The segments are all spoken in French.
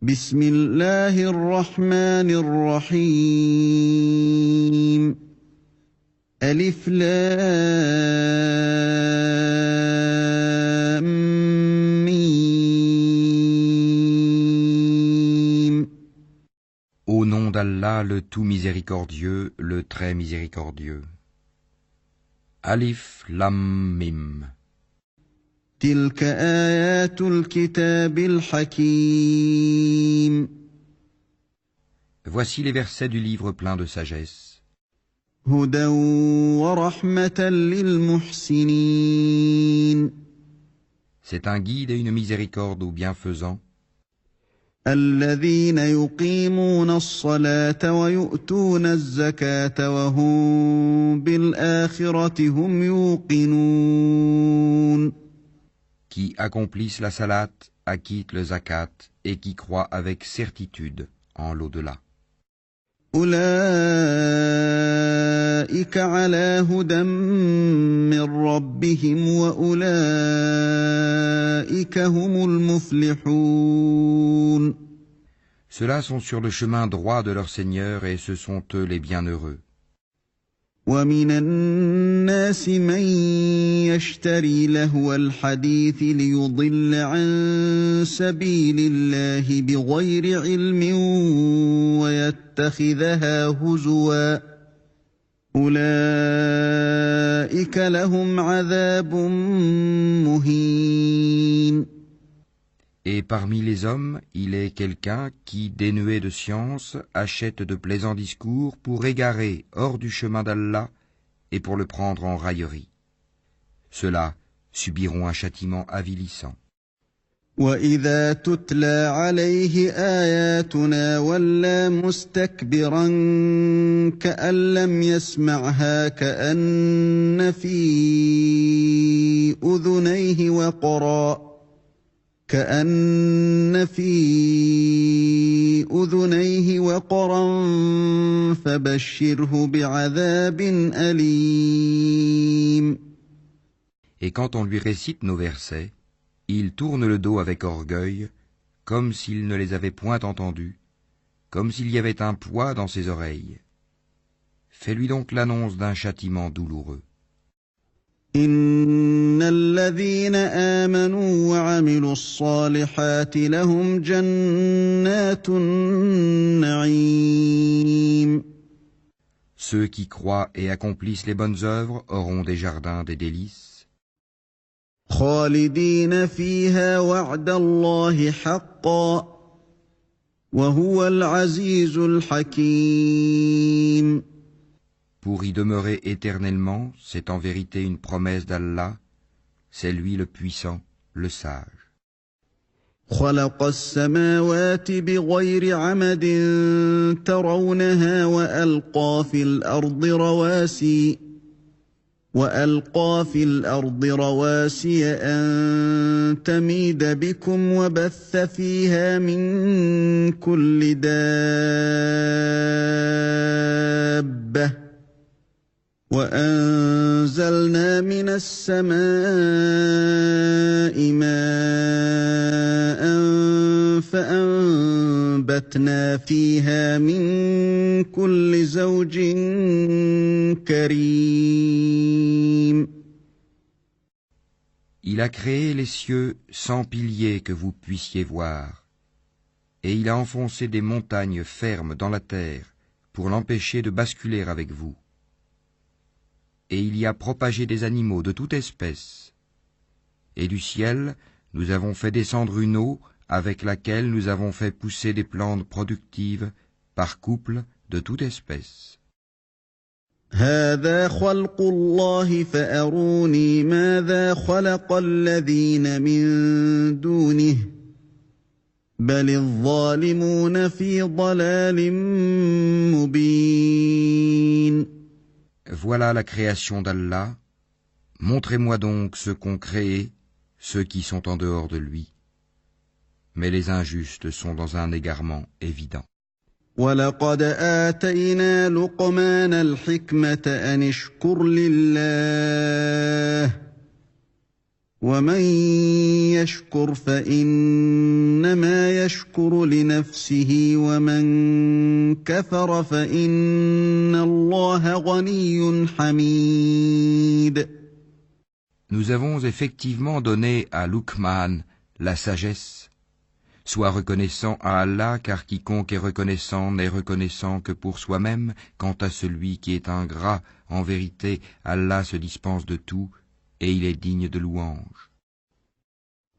بسم الله الرحمن الرحيم ألف لام ميم. Au nom d'Allah, le tout miséricordieux, le très miséricordieux. Alif Lam Mim. تلك آيات الكتاب الحكيم. Voici les versets du livre plein de sagesse. هدى ورحمة للمحسنين. C'est un guide et une miséricorde aux bienfaisants, الذين يقيمون الصلاة ويؤتون الزكاة وهم بالآخرة هم يوقنون. qui accomplissent la salate, acquittent le zakat et qui croient avec certitude en l'au-delà. أولئك على هدى من ربهم وأولئك هم المفلحون. Ceux-là sont sur le chemin droit de leur Seigneur et ce sont eux les bienheureux. ومن الناس من يشتري لهو الحديث ليضل عن سبيل الله بغير علم ويتخذها هزوا أولئك لهم عذاب مهين. Et parmi les hommes, il est quelqu'un qui, dénué de science, achète de plaisants discours pour égarer hors du chemin d'Allah et pour le prendre en raillerie. Ceux-là subiront un châtiment avilissant. وَإِذَا تُتْلَى عَلَيْهِ آيَاتُنَا وَلَّى مُسْتَكْبِرًا كَأَن لَّمْ يَسْمَعْهَا كَأَنَّ فِي أُذُنَيْهِ وَقْرًا فَبَشِّرْهُ بِعَذَابٍ أَلِيمٍ. Et quand on lui récite nos versets, il tourne le dos avec orgueil, comme s'il ne les avait point entendus, comme s'il y avait un poids dans ses oreilles. Fais-lui donc l'annonce d'un châtiment douloureux. إِنَّ الَّذِينَ آمَنُوا وَعَمِلُوا الصَّالِحَاتِ لَهُمْ جَنَّاتُ النَّعِيمِ. Ceux qui croient et accomplissent les bonnes œuvres auront des jardins des délices, خالدين فيها وعد الله حقا وهو العزيز الحكيم. pour y demeurer éternellement, c'est en vérité une promesse d'Allah, c'est lui le puissant, le sage. خلق السماوات بغير عمد ترونها وألقى في الأرض رواسي أن تميد بكم وبث فيها من كل دابة وأنزلنا من السماء ماء فأنبتنا فيها من كل زوج كريم. Il a créé les cieux sans piliers que vous puissiez voir, et il a enfoncé des montagnes fermes dans la terre pour l'empêcher de basculer avec vous. Et il y a propagé des animaux de toute espèce. Et du ciel, nous avons fait descendre une eau avec laquelle nous avons fait pousser des plantes productives par couple de toute espèce. هذا خلق الله فأروني ماذا خلق الذين من دونه بل الظالمون في ضلال مبين. Voilà la création d'Allah. Montrez-moi donc ce qu'ont créé ceux qui sont en dehors de lui. Mais les injustes sont dans un égarement évident. وَلَقَدْ آتَيْنَا لُقْمَانَ الْحِكْمَةَ أَنِ اشْكُرْ لِلَّهِ ومن يشكر فإنما يشكر لنفسه ومن كفر فإن الله غني حميد. Nous avons effectivement donné à Luqman la sagesse. Sois reconnaissant à Allah, car quiconque est reconnaissant n'est reconnaissant que pour soi-même. Quant à celui qui est ingrat, en vérité, Allah se dispense de tout, et il est digne de louange.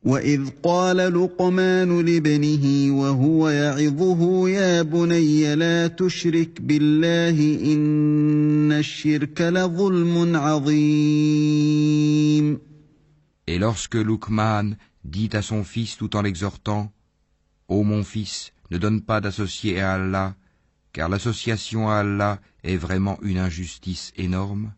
وَإِذْ قَالَ لُقْمَانُ لِابْنِهِ وَهُوَ يَعِظُهُ يَا بُنَيَّ لَا تُشْرِكْ بِاللَّهِ إِنَّ الشِّرْكَ لَظُلْمٌ عَظِيمٌ. Et lorsque Luqman dit à son fils tout en l'exhortant, « Ô mon fils, ne donne pas d'associé à Allah, car l'association à Allah est vraiment une injustice énorme. »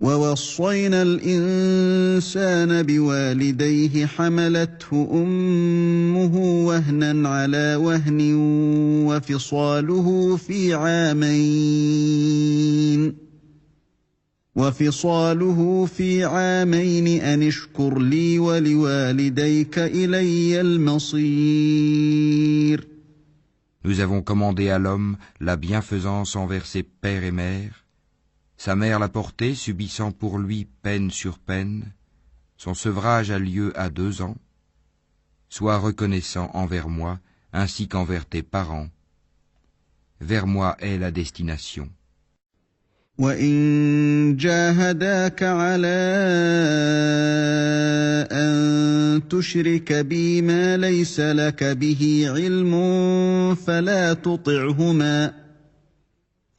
وَوَصَّيْنَا الْإِنسَانَ بِوَالِدَيْهِ حَمَلَتْهُ أُمُّهُ وَهْنًا عَلَىٰ وَهْنٍ وَفِصَالُهُ فِي عَامَيْنِ أَنِ اشْكُرْ لِي وَلِوَالِدَيْكَ إِلَيَّ الْمَصِيرُ. Nous avons commandé à l'homme la bienfaisance envers ses pères et mères. Sa mère l'a porté, subissant pour lui peine sur peine. Son sevrage a lieu à 2 ans. Sois reconnaissant envers moi, ainsi qu'envers tes parents. Vers moi est la destination. وَإِن جَاهَدَاكَ عَلَىٰ أَن تُشْرِكَ بِي مَا لَيْسَ لَكَ بِهِ عِلْمٌ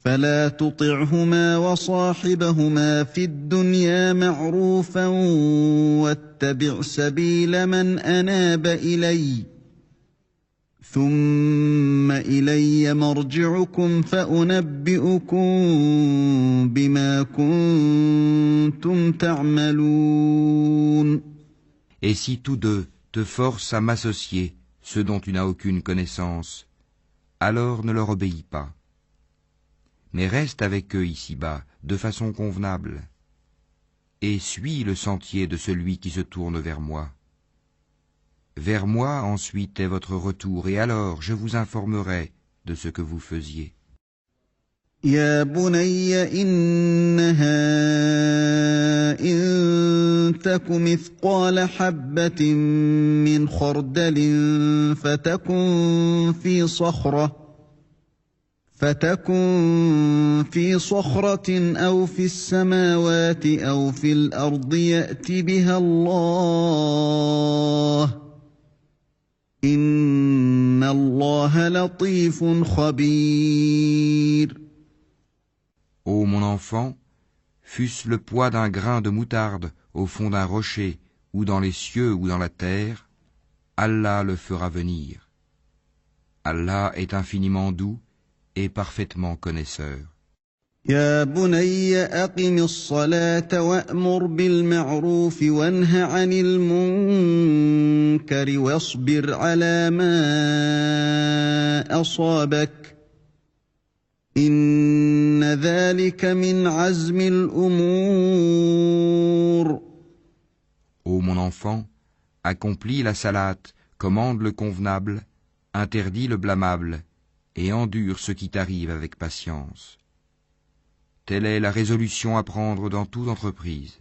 فَلَا تُطِعْهُمَا وَصَاحِبْهُمَا فِي الدُّنْيَا مَعْرُوفًا وَاتَّبِعْ سَبِيلَ مَنْ أَنَابَ إِلَيَّ ثُمَّ إِلَيَّ مَرْجِعُكُمْ فَأُنَبِّئُكُم بِمَا كُنتُمْ تَعْمَلُونَ. Et si tous deux te forcent à m'associer, ceux dont tu n'as aucune connaissance, alors ne leur obéis pas. Mais reste avec eux ici-bas, de façon convenable, et suis le sentier de celui qui se tourne vers moi. Vers moi ensuite est votre retour, et alors je vous informerai de ce que vous faisiez. يا بني إنها إن تك مثقال حبة من خردل فتكن في صخرة أو في السماوات أو في الأرض يأت بها الله إن الله لطيف خبير. Ô mon enfant, fût-ce le poids d'un grain de moutarde au fond d'un rocher, ou dans les cieux ou dans la terre, Allah le fera venir. Allah est infiniment doux et parfaitement connaisseur. يا بني أقم الصلاة وأمر بالمعروف وانه عن المنكر واصبر على ما أصابك إن ذلك من عزم الأمور. Ô mon enfant, accomplis la salate, commande le convenable, interdis le blâmable, et endure ce qui t'arrive avec patience. Telle est la résolution à prendre dans toute entreprise.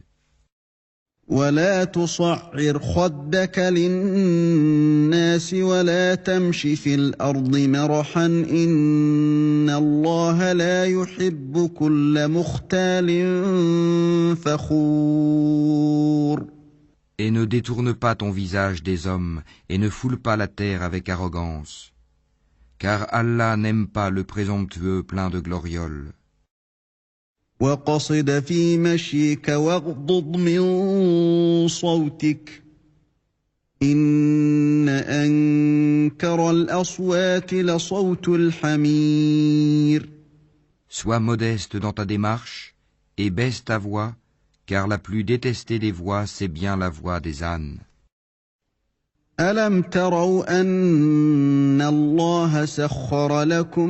ولا تصعر خدك للناس ولا تمش في الأرض مرحا إن الله لا يحب كل مختال فخور. Et ne détourne pas ton visage des hommes, et ne foule pas la terre avec arrogance, car Allah n'aime pas le présomptueux plein de glorioles. وقصد في مشيك واغضض من صوتك إن أنكر الأصوات لصوت الحمير. Sois modeste dans ta démarche et baisse ta voix, car la plus détestée des voix, c'est bien la voix des ânes. ألم تروا أن الله سخر لكم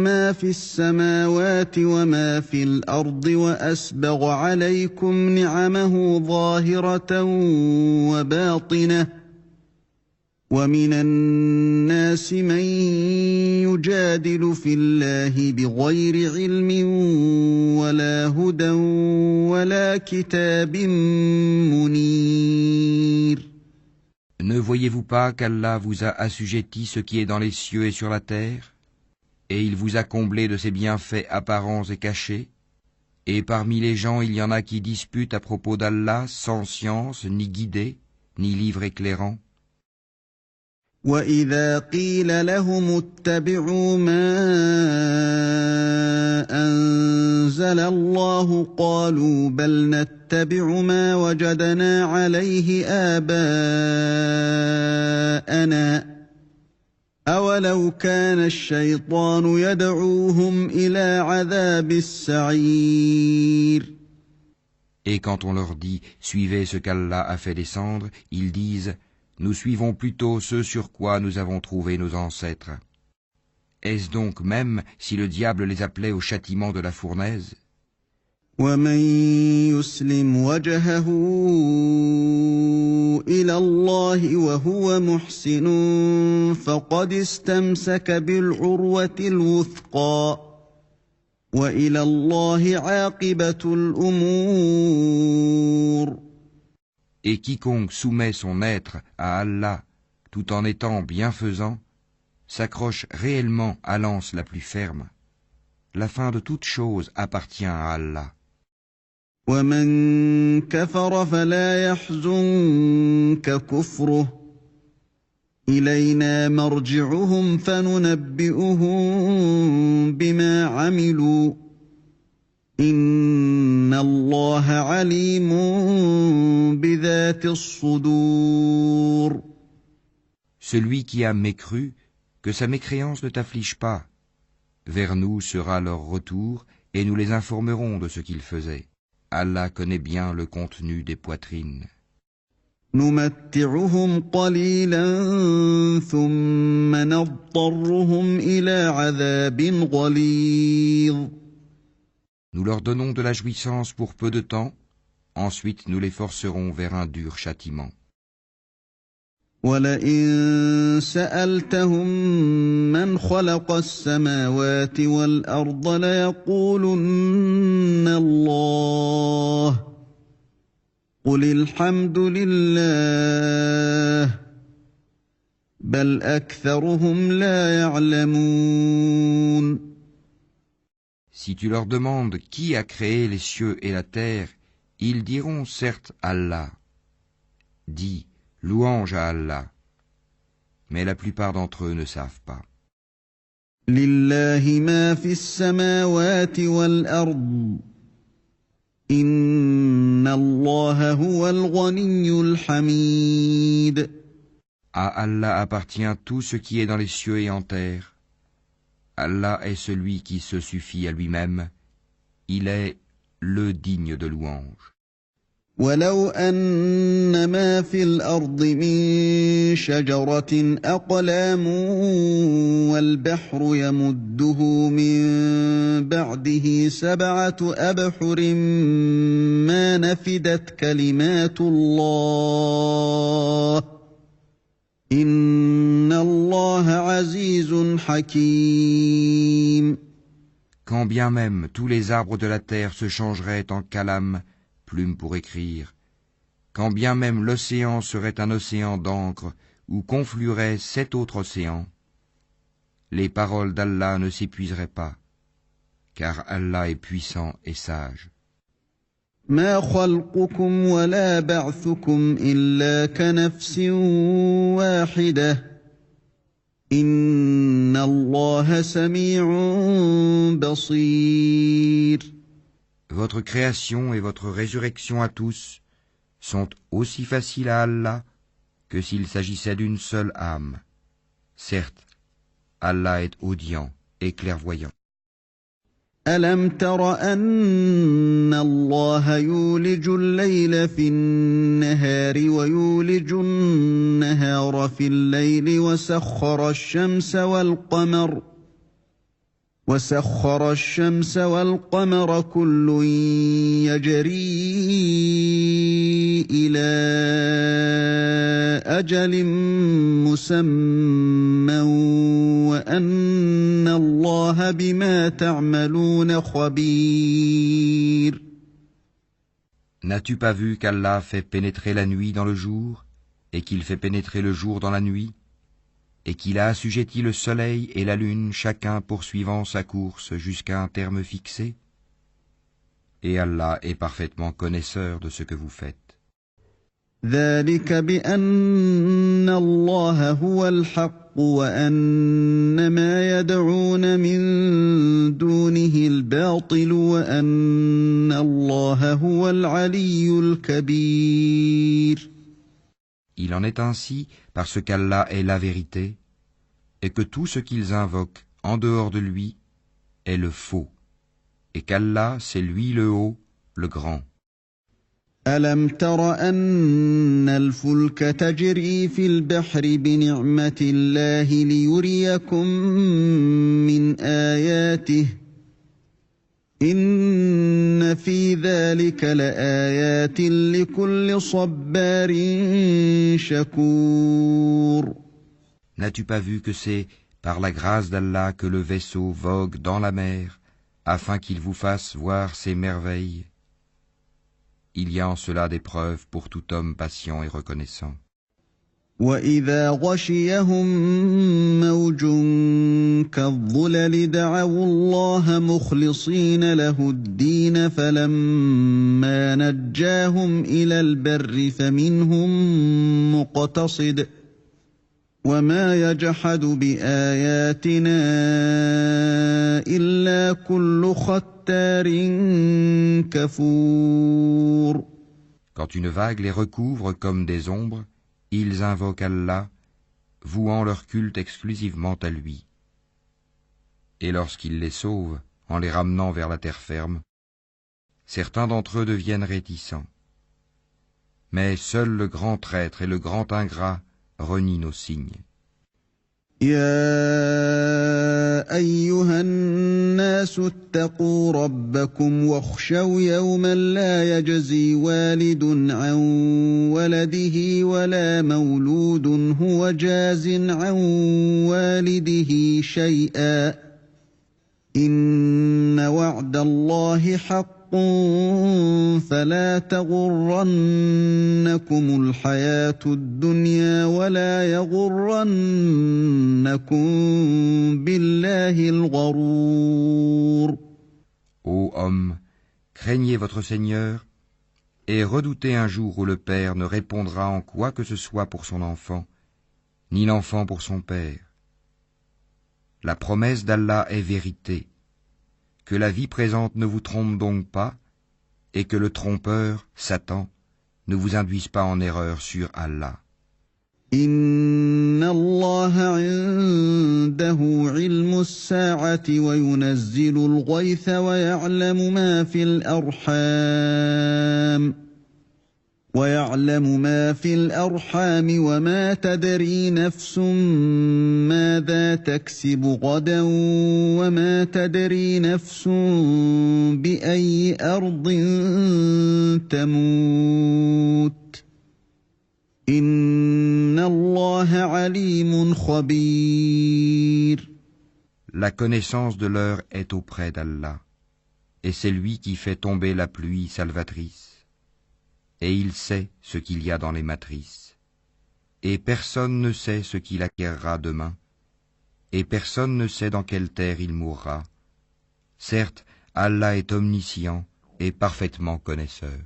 ما في السماوات وما في الأرض وأسبغ عليكم نعمه ظاهرة وباطنة ومن الناس من يجادل في الله بغير علم ولا هدى ولا كتاب منير. Ne voyez-vous pas qu'Allah vous a assujetti ce qui est dans les cieux et sur la terre, et il vous a comblé de ses bienfaits apparents et cachés, et parmi les gens il y en a qui disputent à propos d'Allah sans science, ni guidée, ni livre éclairant. وَإِذَا قِيلَ لَهُمُ اتَّبِعُوا مَا أَنزَلَ اللَّهُ قَالُوا بَلْ نَتَّبِعُ مَا وَجَدْنَا عَلَيْهِ آبَاءَنَا أَوَلَوْ كَانَ الشَّيْطَانُ يَدْعُوهُمْ إِلَى عَذَابِ السَّعِيرِ. Et quand on leur dit « Suivez ce qu'Allah a fait descendre », ils disent « Nous suivons plutôt ce sur quoi nous avons trouvé nos ancêtres. » Est-ce donc même si le diable les appelait au châtiment de la fournaise? وَمَن يُسْلِمْ وَجْهَهُ إِلَى اللَّهِ وَهُوَ مُحْسِنٌ فَقَدِ اسْتَمْسَكَ بِالْعُرْوَةِ الْوُثْقَى وَإِلَى اللَّهِ عَاقِبَةُ الْأُمُورِ. Et quiconque soumet son être à Allah tout en étant bienfaisant s'accroche réellement à l'anse la plus ferme. La fin de toute chose appartient à Allah. وَمَن كَفَرَ فَلَا يَحْزُنكَ كُفْرُهُ إِلَيْنَا مَرْجِعُهُمْ فَنُنَبِّئُهُم بِمَا عَمِلُوا إِنَّ اللَّهَ عَلِيمٌ بِذَاتِ الصُّدُورِ. Celui qui a mécru, que sa mécréance ne t'afflige pas. Vers nous sera leur retour, et nous les informerons de ce qu'ils faisaient. Allah connaît bien le contenu des poitrines. نُمَتِّعُهُمْ قَلِيلًا ثُمَّ نَضْطَرُّهُمْ إِلَى عَذَابٍ غَلِيظٍ. Nous leur donnons de la jouissance pour peu de temps, ensuite nous les forcerons vers un dur châtiment. وَلَئِن سَأَلْتَهُم مَّنْ خَلَقَ السَّمَاوَاتِ وَالْأَرْضَ لَيَقُولُنَّ اللَّهُ قُلِ الْحَمْدُ لِلَّهِ بَلْ أَكْثَرُهُمْ لَا يَعْلَمُونَ. Si tu leur demandes qui a créé les cieux et la terre, ils diront certes Allah. Dis, louange à Allah. Mais la plupart d'entre eux ne savent pas. لِلَّهِ مَا فِي السَّمَاوَاتِ وَالْأَرْضِ إِنَّ اللَّهَ هُوَ الْغَنِيُّ الْحَمِيدُ. À Allah appartient tout ce qui est dans les cieux et en terre. Allah est celui qui se suffit à lui-même. Il est le digne de louange. وَلَوْ أَنَّ مَا فِي الْأَرْضِ مِن شَجَرَةٍ أَقْلَامٌ وَالْبَحْرُ يَمُدُّهُ مِن بَعْدِهِ 7 أَبْحُرٍ مَّا نَفِدَتْ كَلِمَاتُ اللَّهِ إِنَّ اللَّهَ عَزِيزٌ حَكِيمٌ. Quand bien même tous les arbres de la terre se changeraient en calame, plume pour écrire, quand bien même l'océan serait un océan d'encre où conflueraient 7 autres océans, les paroles d'Allah ne s'épuiseraient pas, car Allah est puissant et sage. ما خلقكم ولا بعثكم إلا كنفس واحدة إن الله سميع بصير. Votre création et votre résurrection à tous sont aussi faciles à Allah que s'il s'agissait d'une seule âme. Certes, Allah est audient et clairvoyant. ألم تر أن الله يولج الليل في النهار ويولج النهار في الليل وسخر الشمس والقمر كل يجري إلى أجل مسمى وأن الله بما تعملون خبير. N'as-tu pas vu qu'Allah fait pénétrer la nuit dans le jour, et qu'il fait pénétrer le jour dans la nuit, et qu'il a assujetti le soleil et la lune chacun poursuivant sa course jusqu'à un terme fixé? Et Allah est parfaitement connaisseur de ce que vous faites. ذلك بأن الله هو الحق وأن ما يدعون من دونه الباطل وأن الله هو العلي الكبير. Il en est ainsi parce qu'Allah est la vérité, et que tout ce qu'ils invoquent en dehors de lui est le faux, et qu'Allah c'est lui le haut, le grand. ألم تر أن الفلك تجري في البحر بنعمة الله ليريكم من آياته إن في ذلك لآيات لكل صبار شكور. N'as-tu pas vu que c'est par la grâce d'Allah que le vaisseau vogue dans la mer, afin qu'il vous fasse voir ses merveilles? Il y a en cela des preuves pour tout homme patient et reconnaissant. وَإِذَا غَشِيَهُم مَّوْجٌ كَالظُّلَلِ دَعَوُا اللَّهَ مُخْلِصِينَ لَهُ الدِّينَ فَلَمَّا نَجَّاهُمْ إِلَى الْبَرِّ فَمِنْهُم مُّقْتَصِدٌ وَمَا يَجْحَدُ بِآيَاتِنَا إِلَّا كُلُّ خَتَّارٍ كَفُورٍ. Quand une vague les recouvre comme des ombres, ils invoquent Allah, vouant leur culte exclusivement à lui. Et lorsqu'il les sauve, en les ramenant vers la terre ferme, certains d'entre eux deviennent réticents. Mais seul le grand traître et le grand ingrat renient nos signes. يا أيها الناس اتقوا ربكم واخشوا يوما لا يجزي والد عن ولده ولا مولود هو جاز عن والده شيئا إن وعد الله حق فلا تغرنكم الحياة الدنيا ولا يغرنكم بالله الغرور. Ô hommes, craignez votre Seigneur et redoutez un jour où le père ne répondra en quoi que ce soit pour son enfant, ni l'enfant pour son père. La promesse d'Allah est vérité. Que la vie présente ne vous trompe donc pas, et que le trompeur, Satan, ne vous induise pas en erreur sur Allah. Inna Allah indahu ilmu as-sa'ati wa yunazzilu al-ghaytha wa ya'lamu ma fil arham. وَيَعْلَمُ مَا فِي الْأَرْحَامِ وَمَا تَدْرِي نَفْسٌ مَاذَا تَكْسِبُ غَدًا وَمَا تَدْرِي نَفْسٌ بِأَيِّ أَرْضٍ تَمُوتُ إِنَّ اللَّهَ عَلِيمٌ خَبِيرٌ. La connaissance de l'heure est auprès d'Allah, et c'est lui qui fait tomber la pluie salvatrice. Et il sait ce qu'il y a dans les matrices. Et personne ne sait ce qu'il acquérera demain. Et personne ne sait dans quelle terre il mourra. Certes, Allah est omniscient et parfaitement connaisseur.